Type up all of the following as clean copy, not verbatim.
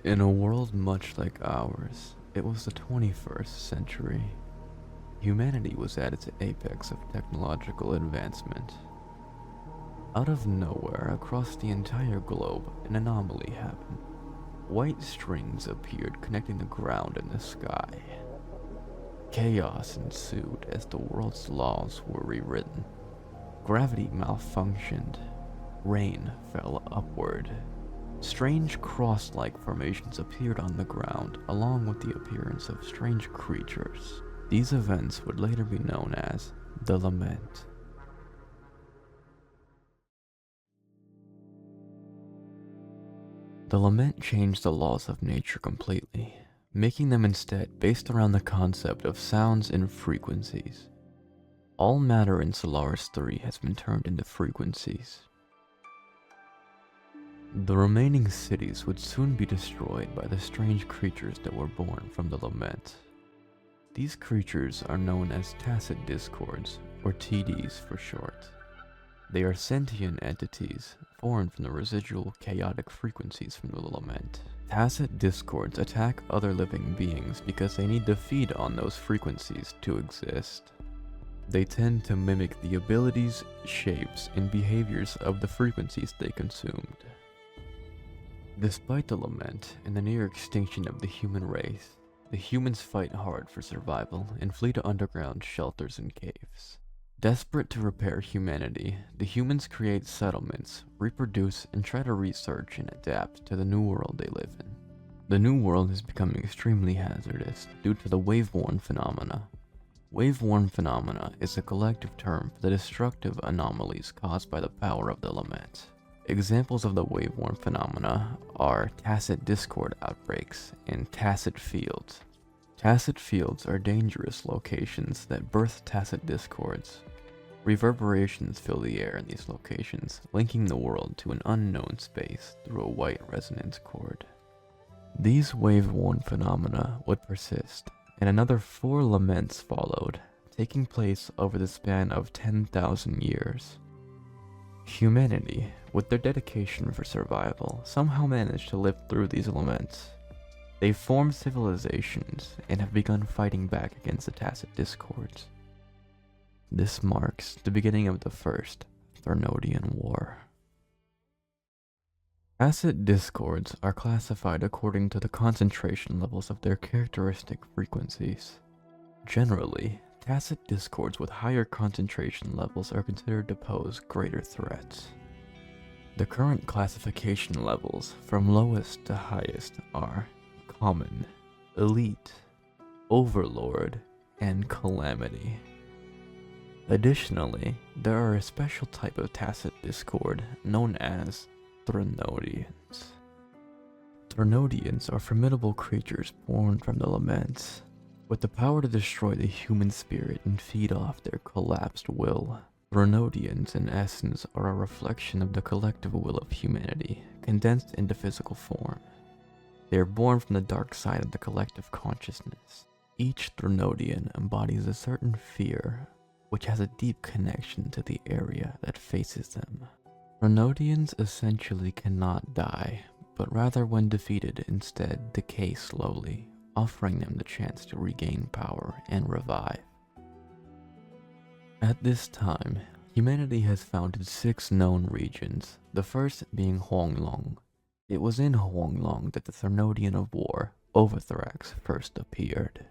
In a world much like ours, it was the 21st century. Humanity was at its apex of technological advancement. Out of nowhere, across the entire globe, an anomaly happened. White strings appeared connecting the ground and the sky. Chaos ensued as the world's laws were rewritten. Gravity malfunctioned. Rain fell upward. Strange cross-like formations appeared on the ground, along with the appearance of strange creatures. These events would later be known as the Lament. The Lament changed the laws of nature completely, making them instead based around the concept of sounds and frequencies. All matter in Solaris 3 has been turned into frequencies. The remaining cities would soon be destroyed by the strange creatures that were born from the Lament. These creatures are known as tacit discords, or TDs for short. They are sentient entities formed from the residual chaotic frequencies from the Lament. Tacit discords attack other living beings because they need to feed on those frequencies to exist. They tend to mimic the abilities, shapes, and behaviors of the frequencies they consumed. Despite the Lament and the near extinction of the human race, the humans fight hard for survival and flee to underground shelters and caves. Desperate to repair humanity, the humans create settlements, reproduce, and try to research and adapt to the new world they live in. The new world is becoming extremely hazardous due to the wave-worn phenomena. Wave-worn phenomena is a collective term for the destructive anomalies caused by the power of the Lament. Examples of the wave-worn phenomena are tacit discord outbreaks and tacit fields. Tacit fields are dangerous locations that birth tacit discords. Reverberations fill the air in these locations, linking the world to an unknown space through a white resonance cord. These wave-worn phenomena would persist, and another 4 laments followed, taking place over the span of 10,000 years. Humanity, with their dedication for survival, somehow managed to live through these laments. They formed civilizations and have begun fighting back against the tacit discords. This marks the beginning of the First Threnodian War. Tacit discords are classified according to the concentration levels of their characteristic frequencies. Generally, tacit discords with higher concentration levels are considered to pose greater threats. The current classification levels, from lowest to highest, are Common, Elite, Overlord, and Calamity. Additionally, there are a special type of tacit discord known as Threnodians. Threnodians are formidable creatures born from the Laments, with the power to destroy the human spirit and feed off their collapsed will. Threnodians, in essence, are a reflection of the collective will of humanity, condensed into physical form. They are born from the dark side of the collective consciousness. Each Threnodian embodies a certain fear, which has a deep connection to the area that faces them. Threnodians essentially cannot die, but rather when defeated instead decay slowly, offering them the chance to regain power and revive. At this time, humanity has founded 6 known regions, the first being Huanglong. It was in Huanglong that the Threnodian of War, Overthrax, first appeared.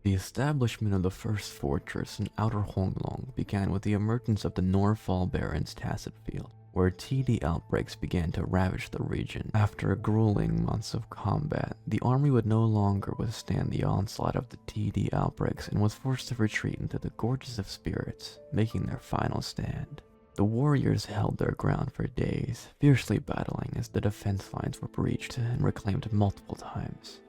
The establishment of the first fortress in Outer Huanglong began with the emergence of the Norfall Barrens Tacit Field, where TD outbreaks began to ravage the region. After a grueling months of combat, the army would no longer withstand the onslaught of the TD outbreaks and was forced to retreat into the Gorges of Spirits, making their final stand. The warriors held their ground for days, fiercely battling as the defense lines were breached and reclaimed multiple times.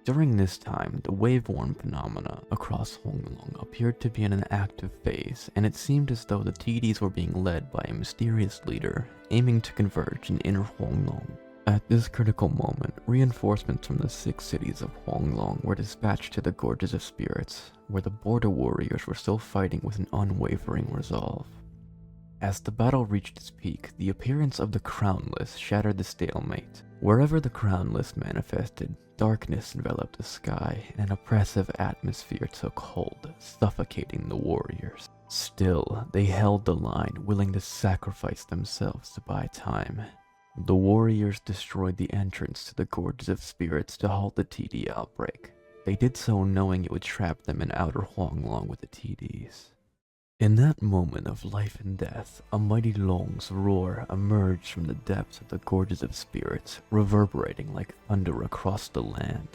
During this time, the wave-worn phenomena across Huanglong appeared to be in an active phase, and it seemed as though the TDs were being led by a mysterious leader, aiming to converge in inner Huanglong. At this critical moment, reinforcements from the 6 cities of Huanglong were dispatched to the Gorges of Spirits, where the border warriors were still fighting with an unwavering resolve. As the battle reached its peak, the appearance of the Crownless shattered the stalemate. Wherever the Crownless manifested, darkness enveloped the sky, and an oppressive atmosphere took hold, suffocating the warriors. Still, they held the line, willing to sacrifice themselves to buy time. The warriors destroyed the entrance to the Gorges of Spirits to halt the TD outbreak. They did so knowing it would trap them in outer Huanglong with the TDs. In that moment of life and death, a mighty Long's roar emerged from the depths of the Gorges of Spirits, reverberating like thunder across the land.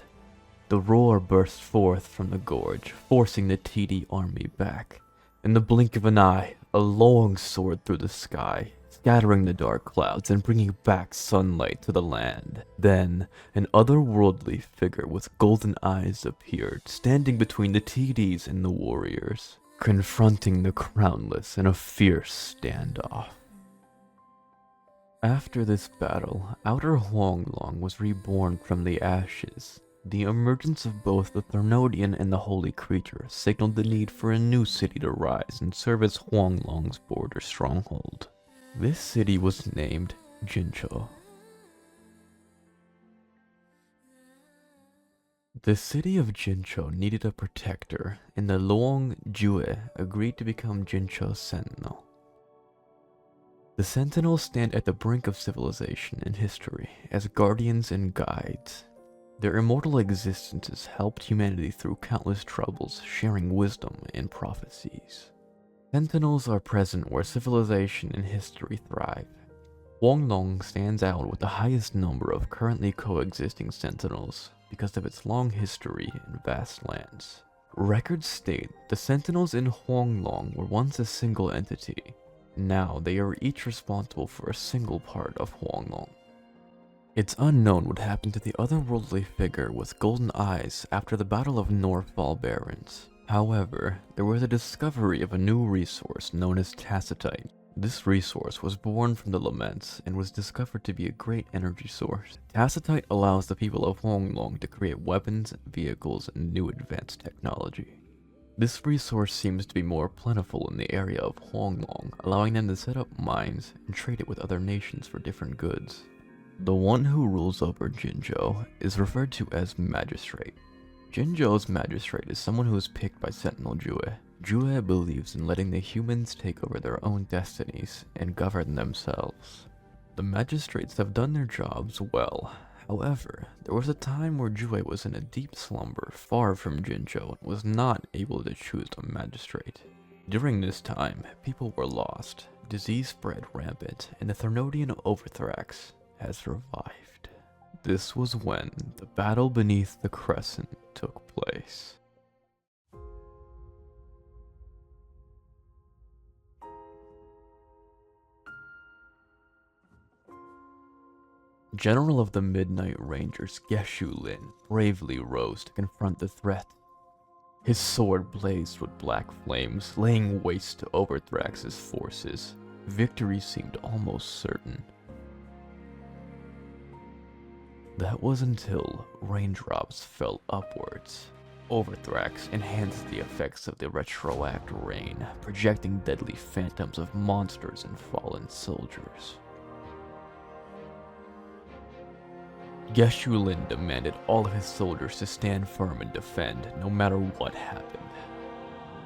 The roar burst forth from the gorge, forcing the TD army back. In the blink of an eye, a Long soared through the sky, scattering the dark clouds and bringing back sunlight to the land. Then, an otherworldly figure with golden eyes appeared, standing between the TDs and the warriors, confronting the Crownless in a fierce standoff. After this battle, Outer Huanglong was reborn from the ashes. The emergence of both the Thermodian and the Holy Creature signaled the need for a new city to rise and serve as Huanglong's border stronghold. This city was named Jinzhou. The city of Jinzhou needed a protector, and the Luong Jue agreed to become Jinzhou's sentinel. The Sentinels stand at the brink of civilization and history as guardians and guides. Their immortal existences helped humanity through countless troubles, sharing wisdom and prophecies. Sentinels are present where civilization and history thrive. Huanglong stands out with the highest number of currently coexisting Sentinels because of its long history and vast lands. Records state the Sentinels in Huanglong were once a single entity. Now they are each responsible for a single part of Huanglong. It's unknown what happened to the otherworldly figure with golden eyes after the Battle of Northfall Barrens. However, there was a discovery of a new resource known as Tacitite. This resource was born from the Laments and was discovered to be a great energy source. Tacitite allows the people of Huanglong to create weapons, vehicles, and new advanced technology. This resource seems to be more plentiful in the area of Huanglong, allowing them to set up mines and trade it with other nations for different goods. The one who rules over Jinzhou is referred to as Magistrate. Jinzhou's Magistrate is someone who is picked by Sentinel Jue. Jue believes in letting the humans take over their own destinies and govern themselves. The Magistrates have done their jobs well. However, there was a time where Jue was in a deep slumber far from Jinzhou and was not able to choose a Magistrate. During this time, people were lost, disease spread rampant, and the Thermodian Overthrax has revived. This was when the battle beneath the Crescent took place. General of the Midnight Rangers Geshu Lin bravely rose to confront the threat. His sword blazed with black flames, laying waste to Overthrax's forces. Victory seemed almost certain. That was until raindrops fell upwards. Overthrax enhanced the effects of the retroact rain, projecting deadly phantoms of monsters and fallen soldiers. Geshu Lin demanded all of his soldiers to stand firm and defend, no matter what happened.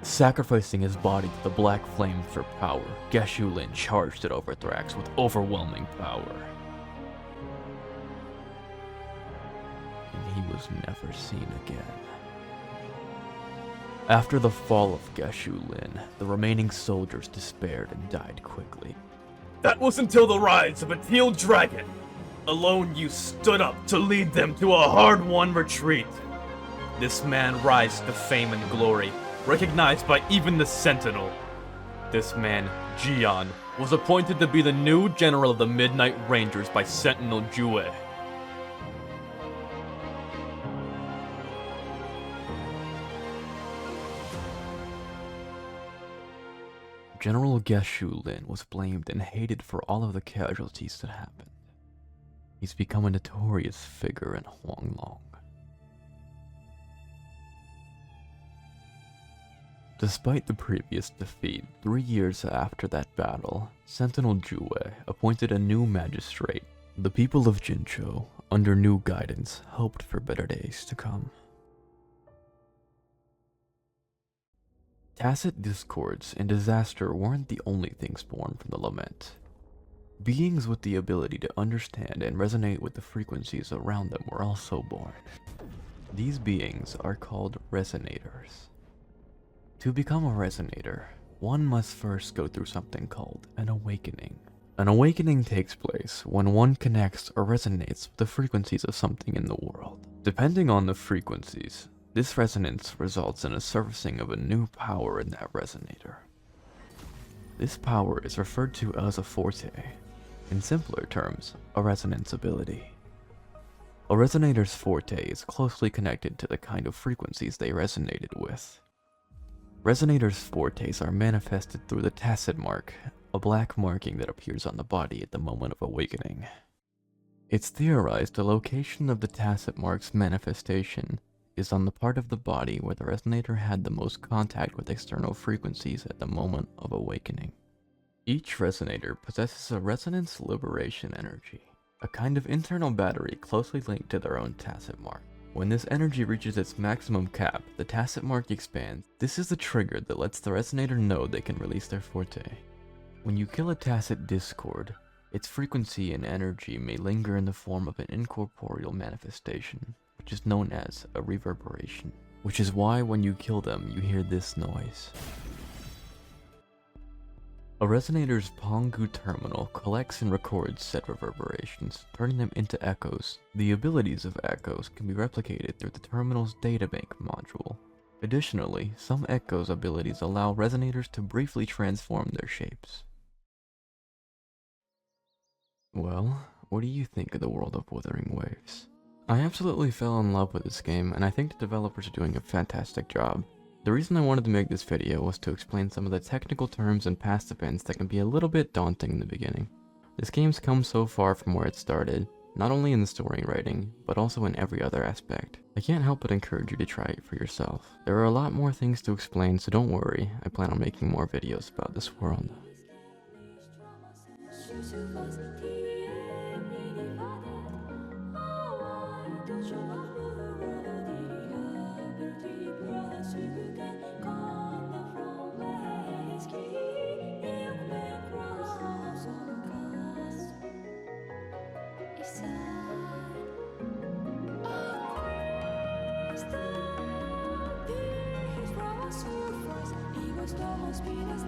Sacrificing his body to the black flame for power, Geshu Lin charged at Overthrax with overwhelming power. And he was never seen again. After the fall of Geshu Lin, the remaining soldiers despaired and died quickly. That was until the rise of a teal dragon. Alone you stood up to lead them to a hard-won retreat. This man rise to fame and glory, recognized by even the Sentinel. This man, Jian, was appointed to be the new general of the Midnight Rangers by Sentinel Jue. General Geshu Lin was blamed and hated for all of the casualties that happened. He's become a notorious figure in Huanglong. Despite the previous defeat, 3 years after that battle, Sentinel Jue appointed a new magistrate. The people of Jincho, under new guidance, hoped for better days to come. Tacit discords and disaster weren't the only things born from the lament. Beings with the ability to understand and resonate with the frequencies around them were also born. These beings are called resonators. To become a resonator, one must first go through something called an awakening. An awakening takes place when one connects or resonates with the frequencies of something in the world. Depending on the frequencies, this resonance results in a surfacing of a new power in that resonator. This power is referred to as a forte. In simpler terms, a resonance ability. A resonator's forte is closely connected to the kind of frequencies they resonated with. Resonators' fortes are manifested through the tacit mark, a black marking that appears on the body at the moment of awakening. It's theorized the location of the tacit mark's manifestation is on the part of the body where the resonator had the most contact with external frequencies at the moment of awakening. Each resonator possesses a resonance liberation energy, a kind of internal battery closely linked to their own tacit mark. When this energy reaches its maximum cap, the tacit mark expands. This is the trigger that lets the resonator know they can release their forte. When you kill a tacit discord, its frequency and energy may linger in the form of an incorporeal manifestation, which is known as a reverberation. Which is why when you kill them, you hear this noise. A resonator's Pongu terminal collects and records said reverberations, turning them into echoes. The abilities of echoes can be replicated through the terminal's databank module. Additionally, some echoes' abilities allow resonators to briefly transform their shapes. Well, what do you think of the world of Wuthering Waves? I absolutely fell in love with this game, and I think the developers are doing a fantastic job. The reason I wanted to make this video was to explain some of the technical terms and past events that can be a little bit daunting in the beginning. This game's come so far from where it started, not only in the story writing, but also in every other aspect. I can't help but encourage you to try it for yourself. There are a lot more things to explain, so don't worry, I plan on making more videos about this world. Surface, ego storm, speed as